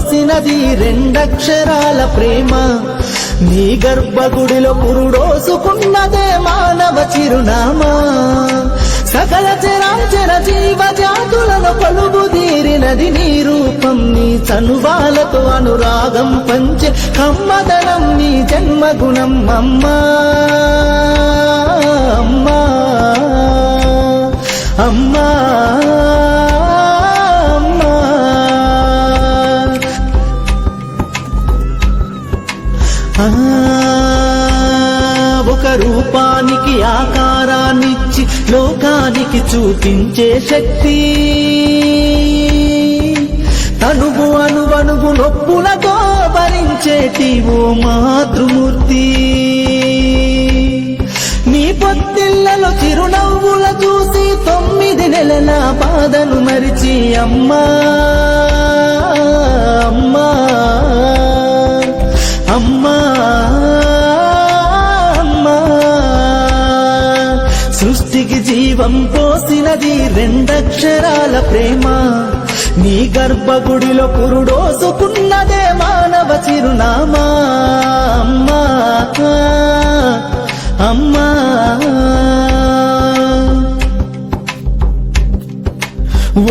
పోసినది రెండక్షరాల ప్రేమ. నీ గర్భగుడిలో పురుడోసుకున్నదే మానవ చిరునామా. సకల చరాచర జీవ జాతులను కొలువుదీరినది నీ రూపం. నీ చనువాలతో అనురాగం పంచే కమ్మదనం నీ జన్మగుణం. అమ్మా అమ్మా అమ్మా ఒక రూపానికి ఆకారాన్నిచ్చి లోకానికి చూపించే శక్తి. తనువు అనువనువు నొప్పులతో భరించేటి ఓ మాతృమూర్తి. నీ పొత్తిళ్లలో చిరునవ్వుల చూసి 9 నెలల బాధను మరిచి అమ్మా అమ్మా అమ్మా అమ్మా. సృష్టికి జీవం పోసినది రెండక్షరాల ప్రేమ. నీ గర్భగుడిలో పురుడోసుకున్నదే మానవ చిరునామా. అమ్మా అమ్మా.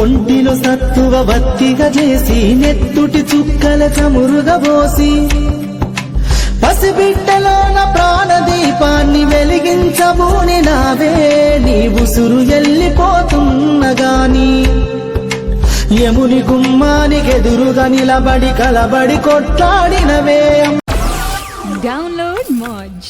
ఒంటిలో సత్తువ వత్తిగా చేసి నెత్తుటి చుక్కల చమురుగా పోసి పసిబిడ్డలోన ప్రాణదీపాన్ని వెలిగించబూని నావే. నీ ఉసురు ఎల్లిపోతున్నగాని యముని గుమ్మానికి ఎదురుగా నిలబడి కలబడి కొట్లాడినవే. డౌన్లోడ్ మోజ్.